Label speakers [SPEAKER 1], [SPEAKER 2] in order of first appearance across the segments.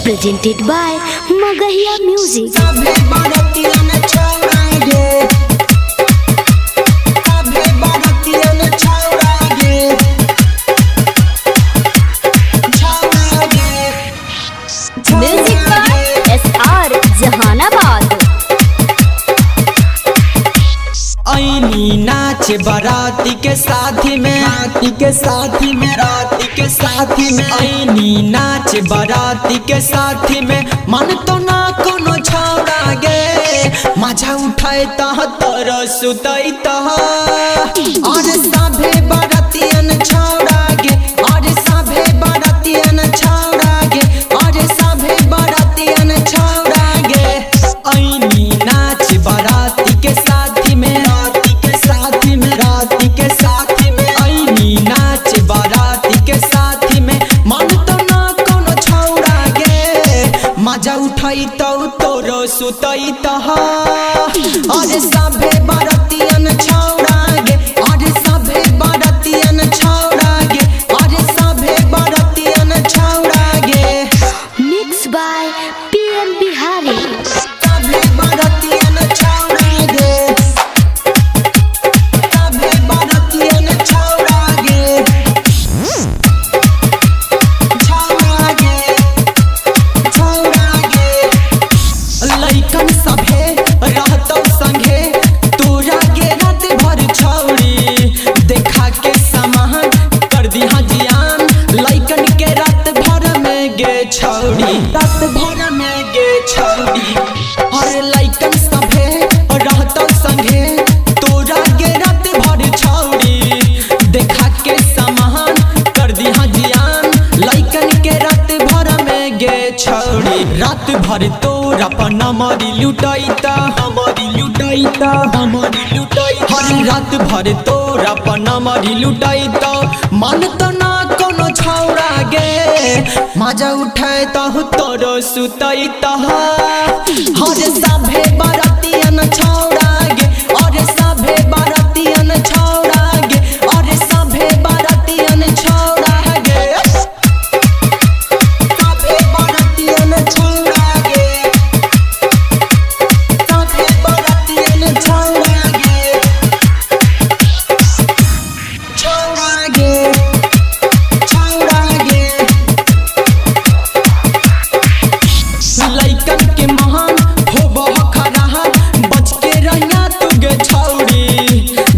[SPEAKER 1] presented by Magahiya Music. Music by SR Jahanabad.
[SPEAKER 2] ऐनी नाच बाराती के साथी में, राती के साथी में, राती के साथी में। ऐनी नाच बाराती के साथी में, मन तो ना कोनो छौड़ा गे, मजा उठाए तह तर सुतई तह। और सभे बारातियन छौड़ा गे, और सभे बारातियन छौड़ा गे, और सभे बारातियन छौड़ा गे। ऐनी नाच बाराती के साथी में, राती के साथी में, राती के साथी में। ऐनी नाच बाराती के साथी में, मन तो ना कोनो छौड़ा गे, मजा उठाई तो तोरो सुतई तह। और सभे बारातियन छौड़ा गे, और सभे बारातियन छौड़ा गे, और सभे बारातियन छौड़ा गे।
[SPEAKER 1] Mixed by PM Bihari.
[SPEAKER 2] सभे बारातियन छौड़ा गे, सभे बारातियन छौड़ा गे, छौड़ा गे, छौड़ा गे। लइकन सभे रहतौ संगे, तोरा गे रात भर छौड़ी, देखा के सामान कर दिहा जियान। लइकन के रात भर में गे छौड़ी, रात भर में गे छौड़ी। और लइकन सभे रहतौ संगे, तोरा गे रात भर छौड़ी, देखा के सामान कर दिहा जियान। लइकन के रात भर में गे छौड़ी, रात भर तोरा पर नमरी लुटैता, नमरी लुटैता, नमरी लुटैता। हर रात भर तोरा पर नमरी लुटैता, मन तो ना कोनो छौड़ा गे, मजा उठाए तहु तोरो सुतैता। हर सभे बारातियन छौड़ा गे, और सभे बारातियन छौड़ा गे, और सभे बारातियन छौड़ा गे। सभे बारातियन छौड़ा गे, सभे बारातियन छौड़ा गे, छौड़ा गे, छौड़ा गे। लइकन के महान होबह खराहा, बच के रहिया तू गे छौड़ी,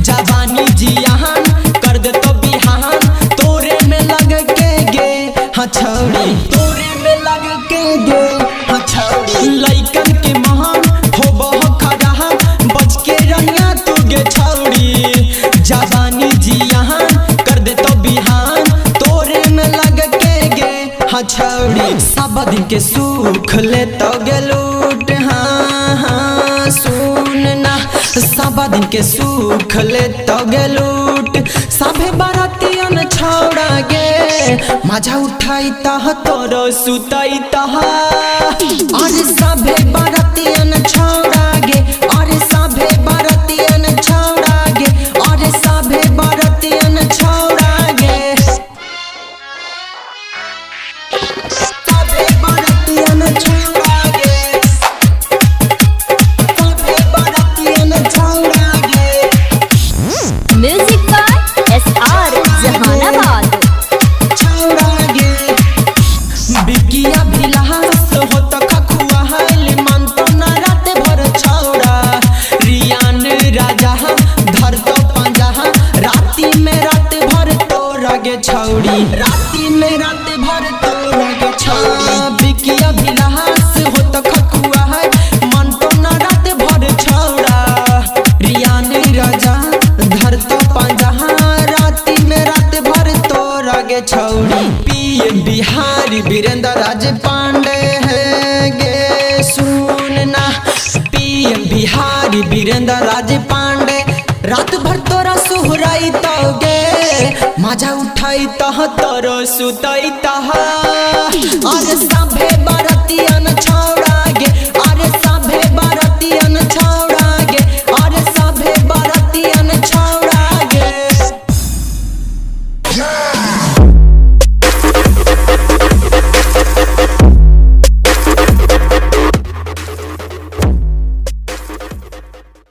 [SPEAKER 2] जवानी जियान कर दे तो बिहान, तोरे में लग के गे हाँ छौड़ी, तोरे में लग के गे हाँ छौड़ी। लइकन के महान होबह खराहा, बच के रहिया तू गे छौड़ी, जवानी जियान कर दे तो बिहान, तोरे में लग के गे हाँ छौड़ी। सब दिन के सुख ले तो गे लूट, हाँ हाँ सुन ना। सब दिन के सुख ले तो गे लूट, सभे बारातियन छौड़ा गे, मजा उठाई तह तोरो सुतई तह। और सभे बारातियन छौड़ा गे, और सभे बारातियन छौड़ा गे, और सभे बारातियन छौड़ा गे। सभे बारातियन छौड़ा गे, सभे बारातियन छौड़ा गे।
[SPEAKER 1] Music by SR Jahanabad.
[SPEAKER 2] बिकिया Bhilas हो तो खखुआ हाल, मन तो ना रात भर छौड़ा। रियान राजा धर तो पंजा, राती में रात भर तोरा गे छौड़ी, राती में रात भर तोरा गे छौड़ी। बिकिया भिलास हो तो खखुआ हाल, मन तो ना रात भर छौड़ा। रियान राजा धर तो पंजा, राती में रात भर तोरा गे छौड़ी। PM बिहारी वीरेंद्र राज पांडे है गे सुनना। PM बिहारी वीरेंद्र राज पांडे, रात भर तोरा सोहराई तो गे, मजा उठाई तह तोरो सुतई तह। और सभे